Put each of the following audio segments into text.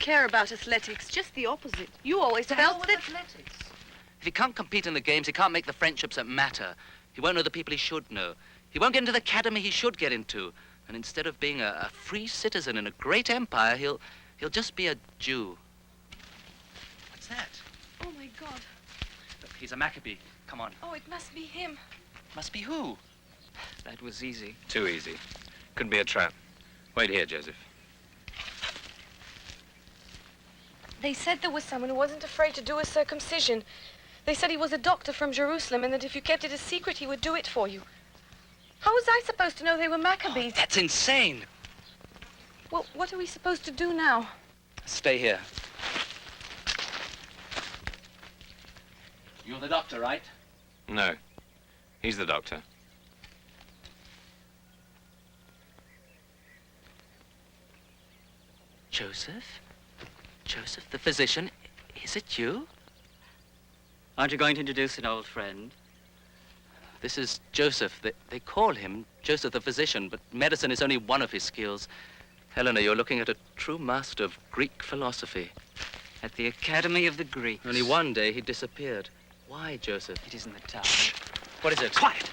care about athletics, just the opposite. You always felt that... athletics? If he can't compete in the games, he can't make the friendships that matter. He won't know the people he should know. He won't get into the academy he should get into. And instead of being a free citizen in a great empire, he'll just be a Jew. What's that? Oh, my God. Look, he's a Maccabee. Come on. Oh, it must be him. Must be who? That was easy. Too easy. Could be a trap. Wait here, Joseph. They said there was someone who wasn't afraid to do a circumcision. They said he was a doctor from Jerusalem and that if you kept it a secret, he would do it for you. How was I supposed to know they were Maccabees? Oh, that's insane. Well, what are we supposed to do now? Stay here. You're the doctor, right? No. He's the doctor. Joseph? Joseph, the physician? Is it you? Aren't you going to introduce an old friend? This is Joseph. They call him Joseph the physician, but medicine is only one of his skills. Helena, you're looking at a true master of Greek philosophy. At the Academy of the Greeks. Only one day he disappeared. Why, Joseph? It isn't the town. Shh! What is it? Quiet!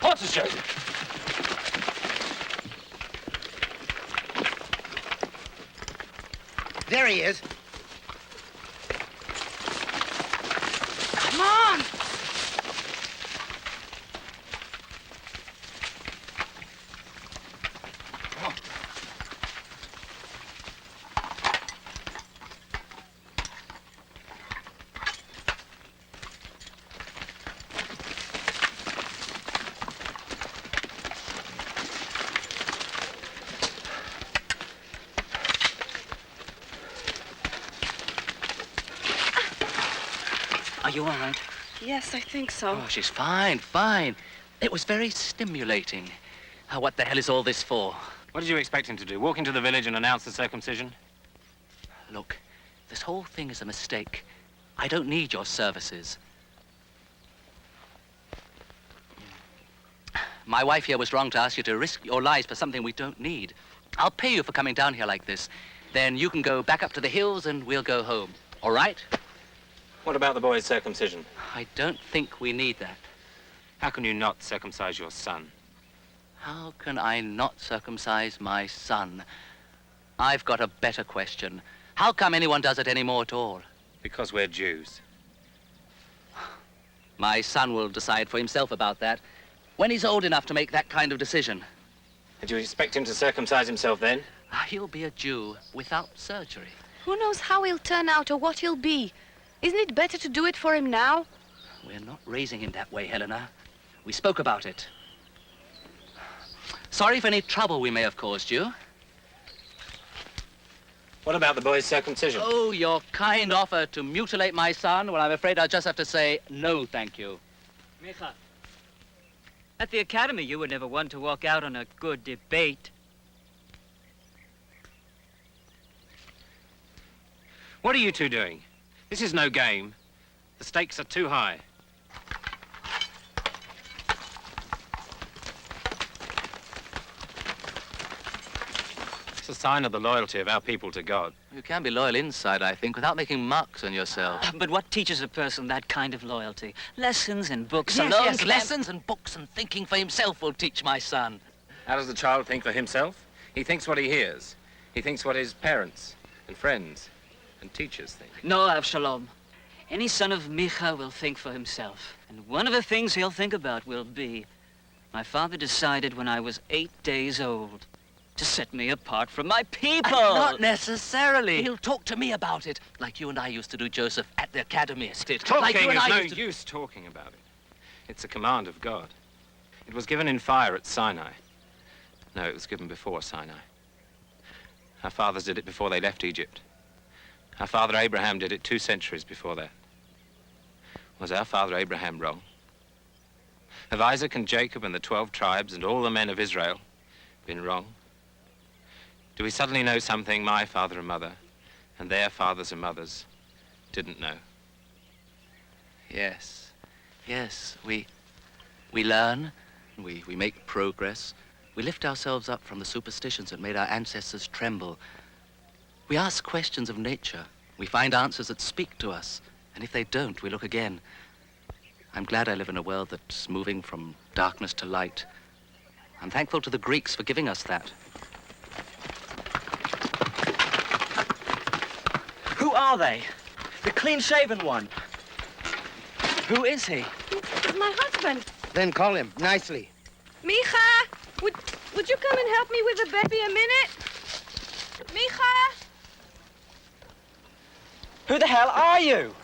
Horses, Joseph! There he is. Come on! Are you all right? Yes, I think so. Oh, she's fine, fine. It was very stimulating. What the hell is all this for? What did you expect him to do? Walk into the village and announce the circumcision? Look, this whole thing is a mistake. I don't need your services. My wife here was wrong to ask you to risk your lives for something we don't need. I'll pay you for coming down here like this. Then you can go back up to the hills and we'll go home. All right? What about the boy's circumcision? I don't think we need that. How can you not circumcise your son? How can I not circumcise my son? I've got a better question. How come anyone does it anymore at all? Because we're Jews. My son will decide for himself about that when he's old enough to make that kind of decision. Did you expect him to circumcise himself then? He'll be a Jew without surgery. Who knows how he'll turn out or what he'll be? Isn't it better to do it for him now? We're not raising him that way, Helena. We spoke about it. Sorry for any trouble we may have caused you. What about the boy's circumcision? Oh, your kind offer to mutilate my son? Well, I'm afraid I'll just have to say no, thank you. Micha, at the Academy, you were never one to walk out on a good debate. What are you two doing? This is no game. The stakes are too high. It's a sign of the loyalty of our people to God. You can be loyal inside, I think, without making marks on yourself. But what teaches a person that kind of loyalty? Lessons and books Yes, alone. yes, lessons and books and thinking for himself will teach my son. How does the child think for himself? He thinks what he hears. He thinks what his parents and friends and teachers think. No, Avshalom. Any son of Micha will think for himself. And one of the things he'll think about will be, my father decided when I was 8 days old to set me apart from my people. Not necessarily. He'll talk to me about it, like you and I used to do, Joseph, at the academy estate. Like you Talking and is I no used to... use talking about it. It's a command of God. It was given in fire at Sinai. No, it was given before Sinai. Our fathers did it before they left Egypt. Our father Abraham did it 2 centuries before that. Was our father Abraham wrong? Have Isaac and Jacob and the 12 tribes and all the men of Israel been wrong? Do we suddenly know something my father and mother and their fathers and mothers didn't know? Yes, yes, we learn, we make progress. We lift ourselves up from the superstitions that made our ancestors tremble. We ask questions of nature. We find answers that speak to us. And if they don't, we look again. I'm glad I live in a world that's moving from darkness to light. I'm thankful to the Greeks for giving us that. Who are they? The clean-shaven one. Who is he? It's my husband. Then call him nicely. Micha, would you come and help me with the baby a minute? Micha? Who the hell are you?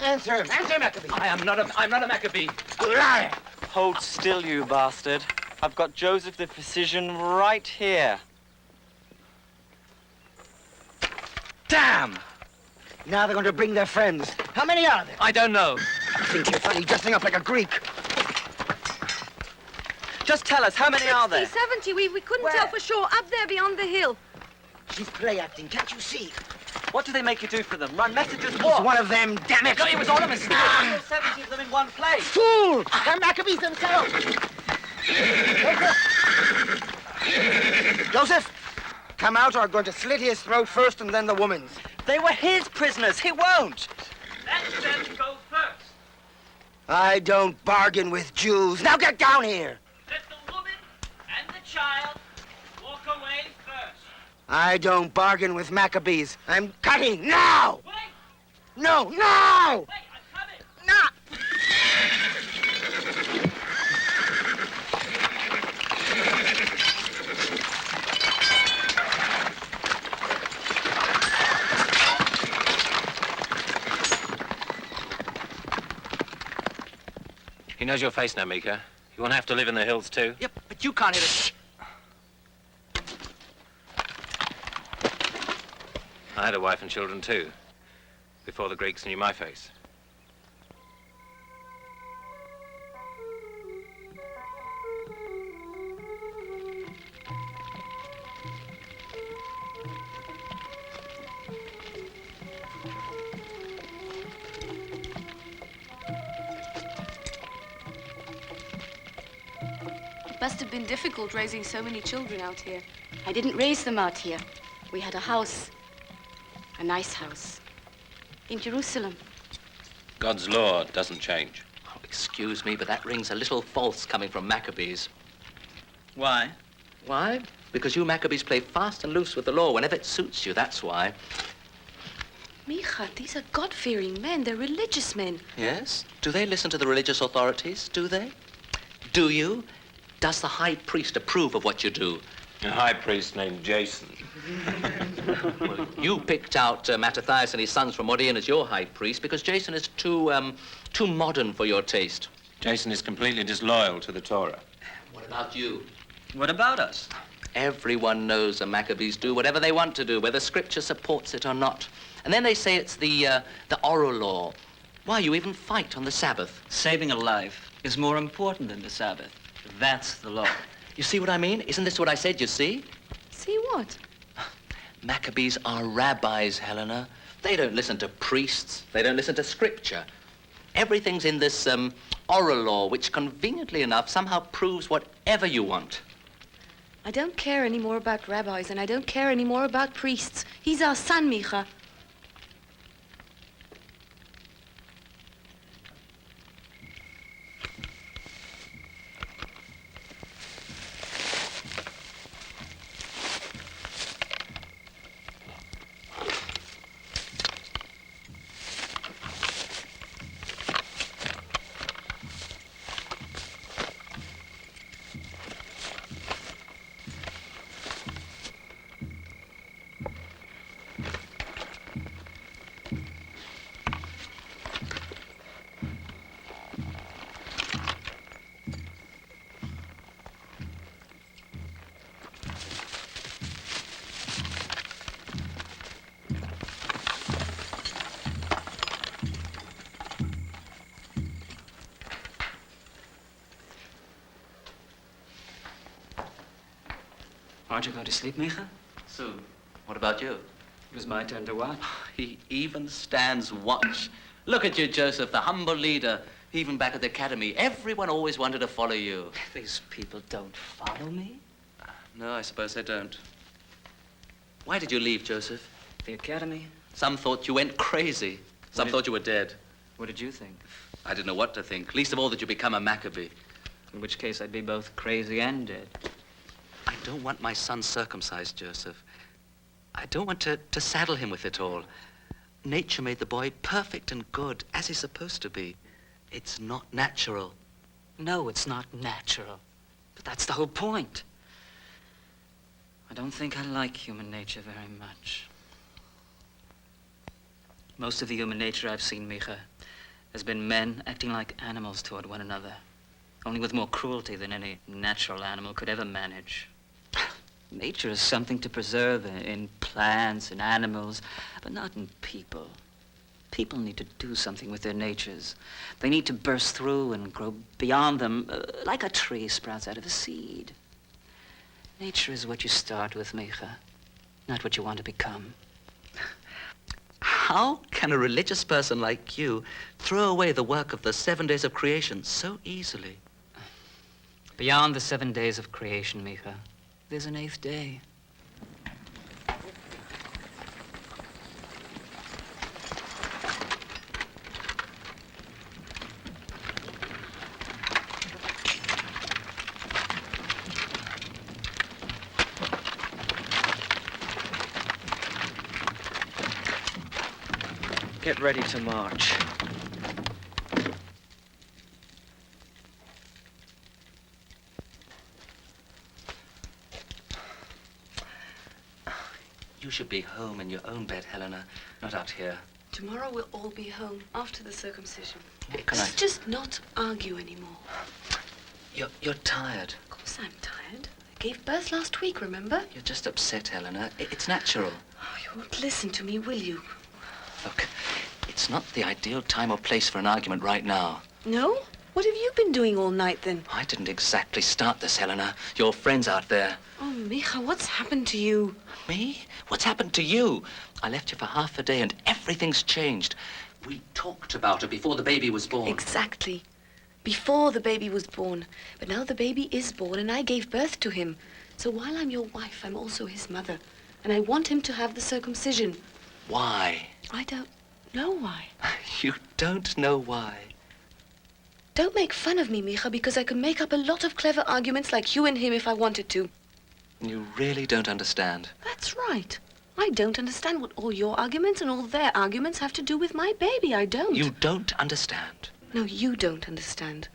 Answer him. Answer Maccabee. I'm not a Maccabee. Liar. Hold still, you bastard. I've got Joseph the physician right here. Damn! Now they're going to bring their friends. How many are there? I don't know. I think you're funny dressing up like a Greek. Just tell us, how many are there? 70. We couldn't tell for sure. Up there beyond the hill. She's play acting, can't you see? What do they make you do for them? Run messages? He's What? one of them, damn it! It was all a mistake. All 70 of them in one place. Fool! They're Maccabees themselves! Joseph, come out or I'm going to slit his throat first and then the woman's. They were his prisoners. He won't. Let them go first. I don't bargain with Jews. Now get down here! Let the woman and the child walk away first. I don't bargain with Maccabees. I'm cutting now! Wait! No, now! Wait, I'm coming! No! He knows your face now, Mika. You won't have to live in the hills, too. Yep, but you can't hit it. I had a wife and children, too, before the Greeks knew my face. It must have been difficult raising so many children out here. I didn't raise them out here. We had a house. A nice house. In Jerusalem. God's law doesn't change. Oh, excuse me, but that rings a little false coming from Maccabees. Why? Why? Because you Maccabees play fast and loose with the law whenever it suits you, that's why. Micha, these are God-fearing men. They're religious men. Yes? Do they listen to the religious authorities? Do they? Do you? Does the high priest approve of what you do? A high priest named Jason. Well, you picked out Mattathias and his sons from Modian as your high priest because Jason is too modern for your taste. Jason is completely disloyal to the Torah. What about you? What about us? Everyone knows the Maccabees do whatever they want to do, whether Scripture supports it or not. And then they say it's the oral law. Why, you even fight on the Sabbath. Saving a life is more important than the Sabbath. That's the law. You see what I mean? Isn't this what I said, you see? See what? Maccabees are rabbis, Helena. They don't listen to priests. They don't listen to Scripture. Everything's in this oral law, which conveniently enough somehow proves whatever you want. I don't care anymore about rabbis, and I don't care anymore about priests. He's our son, Micha. Aren't you going to sleep, Micha? Soon. What about you? It was my turn to watch. He even stands watch. Look at you, Joseph, the humble leader. Even back at the academy, everyone always wanted to follow you. These people don't follow me. No, I suppose they don't. Why did you leave, Joseph? The academy? Some thought you went crazy. Some thought you were dead. What did you think? I didn't know what to think, least of all that you become a Maccabee. In which case I'd be both crazy and dead. I don't want my son circumcised, Joseph. I don't want to saddle him with it all. Nature made the boy perfect and good, as he's supposed to be. It's not natural. No, it's not natural. But that's the whole point. I don't think I like human nature very much. Most of the human nature I've seen, Micha, has been men acting like animals toward one another, only with more cruelty than any natural animal could ever manage. Nature is something to preserve in plants and animals, but not in people. People need to do something with their natures. They need to burst through and grow beyond them, like a tree sprouts out of a seed. Nature is what you start with, Micha, not what you want to become. How can a religious person like you throw away the work of the 7 days of creation so easily? Beyond the 7 days of creation, Micha, there's an 8th day. Get ready to march. You should be home in your own bed, Helena, not out here. Tomorrow we'll all be home after the circumcision. Can I? Let's just not argue anymore. You're tired. Of course I'm tired. I gave birth last week, remember? You're just upset, Helena. It's natural. Oh, you won't listen to me, will you? Look, it's not the ideal time or place for an argument right now. No? What have you been doing all night, then? I didn't exactly start this, Helena. Your friends out there. Oh, Micha, what's happened to you? Me? What's happened to you? I left you for half a day and everything's changed. We talked about it before the baby was born. Exactly. Before the baby was born. But now the baby is born and I gave birth to him. So while I'm your wife, I'm also his mother. And I want him to have the circumcision. Why? I don't know why. You don't know why. Don't make fun of me, Micha, because I could make up a lot of clever arguments like you and him if I wanted to. You really don't understand. That's right. I don't understand what all your arguments and all their arguments have to do with my baby. I don't. You don't understand. No, you don't understand.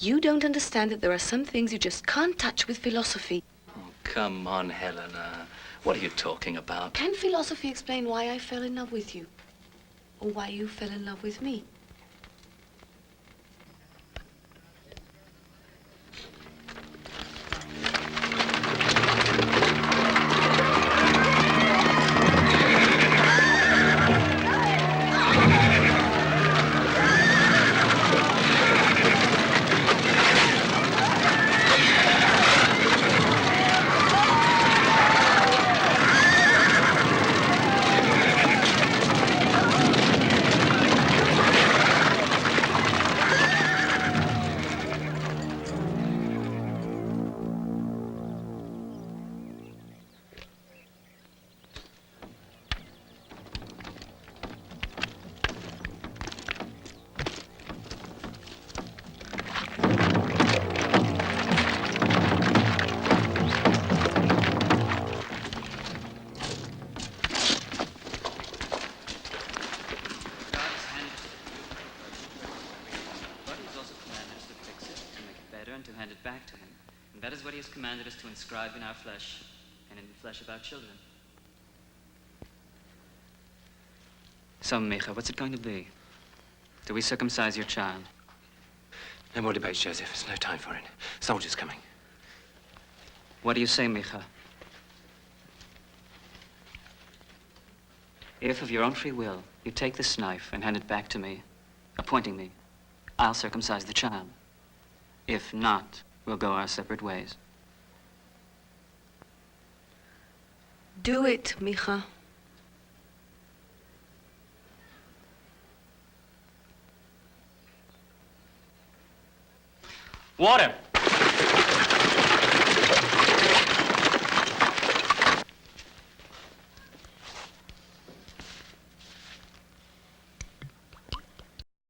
You don't understand that there are some things you just can't touch with philosophy. Oh, come on, Helena. What are you talking about? Can philosophy explain why I fell in love with you? Or why you fell in love with me? To hand it back to him. And that is what he has commanded us to inscribe in our flesh and in the flesh of our children. So, Micha, what's it going to be? Do we circumcise your child? No more debates, Joseph. There's no time for it. Soldiers coming. What do you say, Micha? If, of your own free will, you take this knife and hand it back to me, appointing me, I'll circumcise the child. If not, we'll go our separate ways. Do it, Micha. Water!